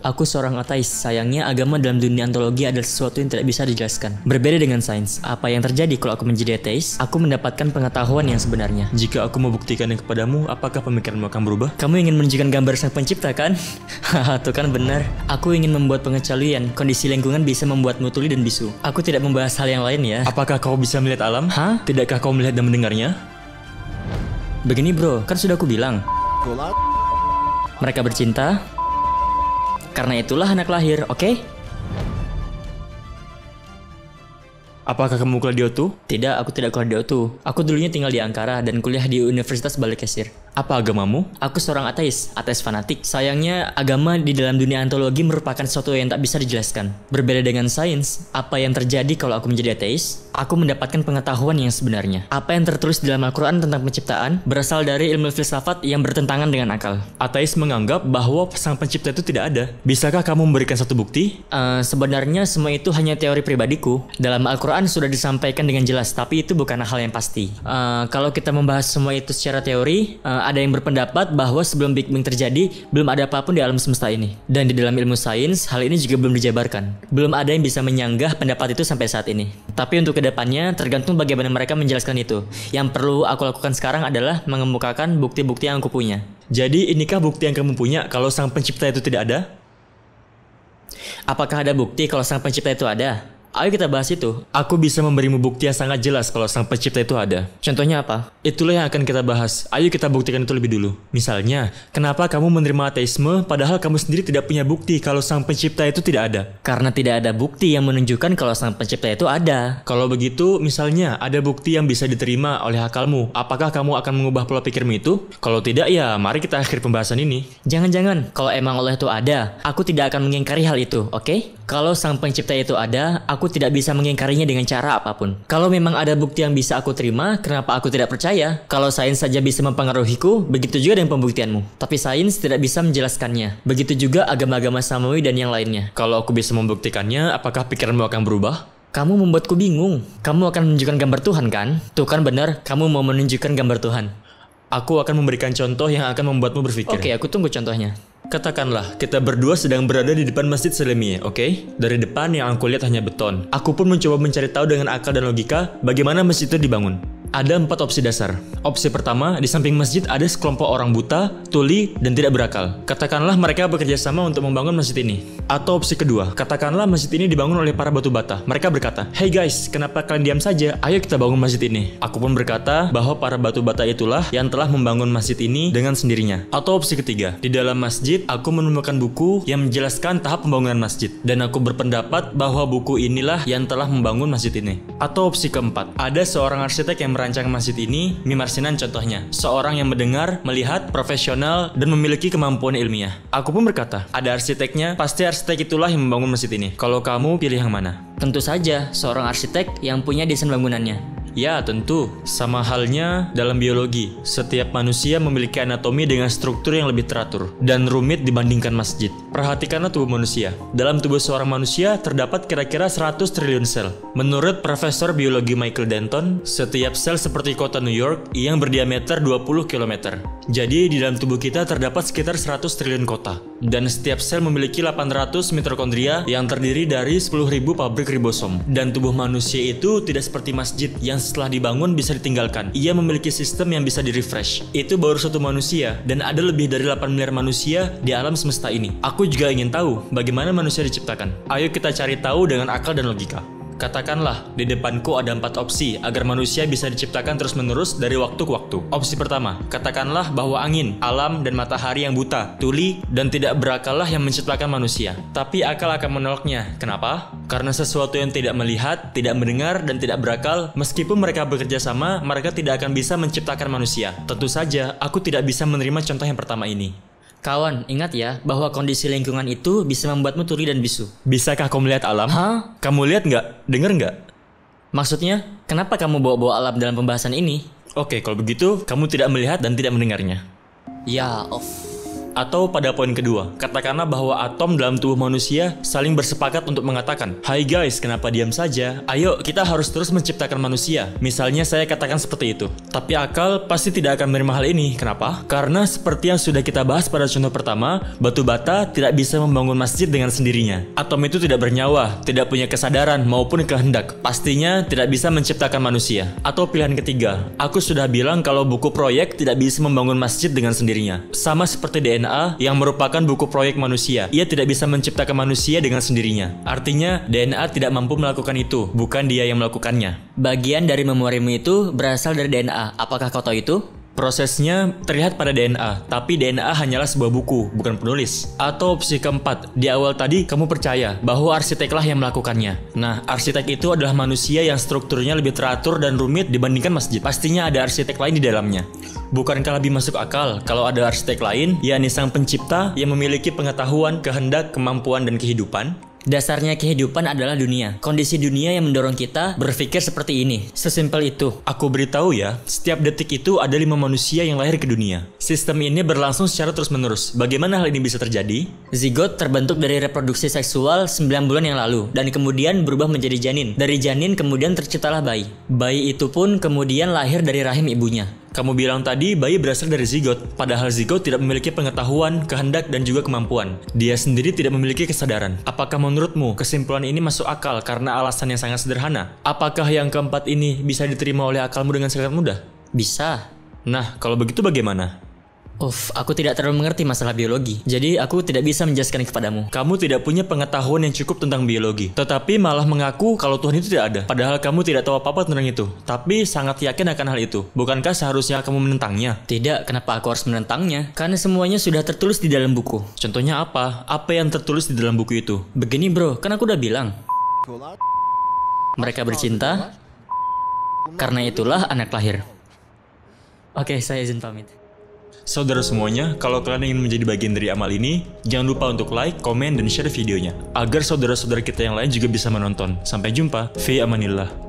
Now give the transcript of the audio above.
Aku seorang ateis. Sayangnya agama dalam dunia ontologi adalah sesuatu yang tidak bisa dijelaskan. Berbeda dengan sains. Apa yang terjadi kalau aku menjadi ateis? Aku mendapatkan pengetahuan yang sebenarnya. Jika aku membuktikannya kepadamu, apakah pemikiranmu akan berubah? Kamu ingin menunjukkan gambar sang pencipta kan? Haha, tuh kan benar. Aku ingin membuat pengecualian. Kondisi lingkungan bisa membuatmu tuli dan bisu. Aku tidak membahas hal yang lain ya. Apakah kau bisa melihat alam? Hah? Tidakkah kau melihat dan mendengarnya? Begini bro, kan sudah aku bilang. Mereka bercinta. Karena itulah anak lahir, oke? Apakah kamu kuliah di O2? Tidak, aku tidak kuliah di O2. Aku dulunya tinggal di Ankara dan kuliah di Universitas Balıkesir. Apa agamamu? Aku seorang ateis fanatik. Sayangnya, agama di dalam dunia ontologi merupakan sesuatu yang tak bisa dijelaskan. Berbeda dengan sains, apa yang terjadi kalau aku menjadi ateis? Aku mendapatkan pengetahuan yang sebenarnya. Apa yang tertulis di dalam Al-Quran tentang penciptaan berasal dari ilmu filsafat yang bertentangan dengan akal. Ateis menganggap bahwa sang pencipta itu tidak ada. Bisakah kamu memberikan satu bukti? Sebenarnya semua itu hanya teori pribadiku. Dalam Al-Quran sudah disampaikan dengan jelas, tapi itu bukan hal yang pasti. Kalau kita membahas semua itu secara teori, ada yang berpendapat bahwa sebelum Big Bang terjadi, belum ada apapun di alam semesta ini. Dan di dalam ilmu sains, hal ini juga belum dijabarkan. Belum ada yang bisa menyanggah pendapat itu sampai saat ini. Tapi untuk kedepannya, tergantung bagaimana mereka menjelaskan itu. Yang perlu aku lakukan sekarang adalah mengemukakan bukti-bukti yang aku punya. Jadi inikah bukti yang kamu punya kalau sang pencipta itu tidak ada? Apakah ada bukti kalau sang pencipta itu ada? Ayo kita bahas itu. Aku bisa memberimu bukti yang sangat jelas kalau sang pencipta itu ada. Contohnya apa? Itulah yang akan kita bahas. Ayo kita buktikan itu lebih dulu. Misalnya, kenapa kamu menerima ateisme padahal kamu sendiri tidak punya bukti kalau sang pencipta itu tidak ada? Karena tidak ada bukti yang menunjukkan kalau sang pencipta itu ada. Kalau begitu, misalnya ada bukti yang bisa diterima oleh akalmu. Apakah kamu akan mengubah pola pikirmu itu? Kalau tidak, ya mari kita akhiri pembahasan ini. Jangan-jangan, kalau emang Allah itu ada, aku tidak akan mengingkari hal itu, oke? Kalau sang pencipta itu ada, aku tidak bisa mengingkarinya dengan cara apapun. Kalau memang ada bukti yang bisa aku terima, kenapa aku tidak percaya? Kalau sains saja bisa mempengaruhiku, begitu juga dengan pembuktianmu. Tapi sains tidak bisa menjelaskannya. Begitu juga agama-agama samawi dan yang lainnya. Kalau aku bisa membuktikannya, apakah pikiranmu akan berubah? Kamu membuatku bingung. Kamu akan menunjukkan gambar Tuhan kan? Tuh kan benar, kamu mau menunjukkan gambar Tuhan. Aku akan memberikan contoh yang akan membuatmu berpikir. Oke, aku tunggu contohnya. Katakanlah, kita berdua sedang berada di depan Masjid Selimiyah, oke? Dari depan yang aku lihat hanya beton. Aku pun mencoba mencari tahu dengan akal dan logika bagaimana masjid itu dibangun. Ada 4 opsi dasar. Opsi pertama, di samping masjid ada sekelompok orang buta, tuli, dan tidak berakal. Katakanlah mereka bekerja sama untuk membangun masjid ini. Atau opsi kedua, katakanlah masjid ini dibangun oleh para batu bata. Mereka berkata, "Hey guys, kenapa kalian diam saja? Ayo kita bangun masjid ini." Aku pun berkata bahwa para batu bata itulah yang telah membangun masjid ini dengan sendirinya. Atau opsi ketiga, di dalam masjid aku menemukan buku yang menjelaskan tahap pembangunan masjid. Dan aku berpendapat bahwa buku inilah yang telah membangun masjid ini. Atau opsi keempat, ada seorang arsitek yang merancang masjid ini, Mimar Sinan contohnya. Seorang yang mendengar, melihat, profesional, dan memiliki kemampuan ilmiah. Aku pun berkata, ada arsiteknya, pasti arsitek itulah yang membangun masjid ini. Kalau kamu pilih yang mana? Tentu saja, seorang arsitek yang punya desain bangunannya. Ya, tentu. Sama halnya dalam biologi. Setiap manusia memiliki anatomi dengan struktur yang lebih teratur dan rumit dibandingkan masjid. Perhatikanlah tubuh manusia. Dalam tubuh seorang manusia terdapat kira-kira 100 triliun sel. Menurut Profesor Biologi Michael Denton, setiap sel seperti kota New York yang berdiameter 20 km. Jadi di dalam tubuh kita terdapat sekitar 100 triliun kota. Dan setiap sel memiliki 800 mitokondria yang terdiri dari 10.000 pabrik ribosom. Dan tubuh manusia itu tidak seperti masjid yang setelah dibangun bisa ditinggalkan. Ia memiliki sistem yang bisa di-refresh. Itu baru satu manusia, dan ada lebih dari 8 miliar manusia di alam semesta ini. Aku juga ingin tahu bagaimana manusia diciptakan. Ayo kita cari tahu dengan akal dan logika. Katakanlah, di depanku ada 4 opsi agar manusia bisa diciptakan terus-menerus dari waktu ke waktu. Opsi pertama, katakanlah bahwa angin, alam, dan matahari yang buta, tuli, dan tidak berakallah yang menciptakan manusia. Tapi akal akan menolaknya. Kenapa? Karena sesuatu yang tidak melihat, tidak mendengar, dan tidak berakal, meskipun mereka bekerja sama, mereka tidak akan bisa menciptakan manusia. Tentu saja, aku tidak bisa menerima contoh yang pertama ini. Kawan, ingat ya bahwa kondisi lingkungan itu bisa membuatmu tuli dan bisu. Bisakah kau melihat alam? Hah? Kamu lihat nggak? Dengar nggak? Maksudnya, kenapa kamu bawa-bawa alam dalam pembahasan ini? Oke, kalau begitu, kamu tidak melihat dan tidak mendengarnya. Ya, Atau pada poin kedua, katakanlah bahwa atom dalam tubuh manusia saling bersepakat untuk mengatakan, "Hai guys, kenapa diam saja? Ayo, kita harus terus menciptakan manusia." Misalnya saya katakan seperti itu. Tapi akal pasti tidak akan menerima hal ini. Kenapa? Karena seperti yang sudah kita bahas pada contoh pertama, batu bata tidak bisa membangun masjid dengan sendirinya. Atom itu tidak bernyawa, tidak punya kesadaran maupun kehendak. Pastinya tidak bisa menciptakan manusia. Atau pilihan ketiga, aku sudah bilang kalau buku proyek tidak bisa membangun masjid dengan sendirinya. Sama seperti DNA yang merupakan buku proyek manusia. Ia tidak bisa menciptakan manusia dengan sendirinya. Artinya, DNA tidak mampu melakukan itu, bukan dia yang melakukannya. Bagian dari memorimu itu berasal dari DNA. Apakah kau tahu itu? Prosesnya terlihat pada DNA, tapi DNA hanyalah sebuah buku, bukan penulis. Atau opsi keempat, di awal tadi kamu percaya bahwa arsiteklah yang melakukannya. Nah, arsitek itu adalah manusia yang strukturnya lebih teratur dan rumit dibandingkan masjid. Pastinya ada arsitek lain di dalamnya. Bukankah lebih masuk akal kalau ada arsitek lain, yakni sang pencipta yang memiliki pengetahuan, kehendak, kemampuan, dan kehidupan? Dasarnya kehidupan adalah dunia. Kondisi dunia yang mendorong kita berpikir seperti ini. Sesimpel itu. Aku beritahu ya, setiap detik itu ada 5 manusia yang lahir ke dunia. Sistem ini berlangsung secara terus-menerus. Bagaimana hal ini bisa terjadi? Zigot terbentuk dari reproduksi seksual 9 bulan yang lalu dan kemudian berubah menjadi janin. Dari janin kemudian terciptalah bayi. Bayi itu pun kemudian lahir dari rahim ibunya. Kamu bilang tadi bayi berasal dari zigot, padahal zigot tidak memiliki pengetahuan, kehendak, dan juga kemampuan. Dia sendiri tidak memiliki kesadaran. Apakah menurutmu kesimpulan ini masuk akal karena alasan yang sangat sederhana? Apakah yang keempat ini bisa diterima oleh akalmu dengan sangat mudah? Bisa. Nah, kalau begitu bagaimana? Aku tidak terlalu mengerti masalah biologi, jadi aku tidak bisa menjelaskan kepadamu. Kamu tidak punya pengetahuan yang cukup tentang biologi, tetapi malah mengaku kalau Tuhan itu tidak ada. Padahal kamu tidak tahu apa-apa tentang itu, tapi sangat yakin akan hal itu. Bukankah seharusnya kamu menentangnya? Tidak, kenapa aku harus menentangnya? Karena semuanya sudah tertulis di dalam buku. Contohnya apa? Apa yang tertulis di dalam buku itu? Begini bro, kan aku udah bilang. Mereka bercinta, karena itulah anak lahir. Oke, saya izin pamit. Saudara semuanya, kalau kalian ingin menjadi bagian dari amal ini, jangan lupa untuk like, komen, dan share videonya, agar saudara-saudara kita yang lain juga bisa menonton. Sampai jumpa, fi amanillah.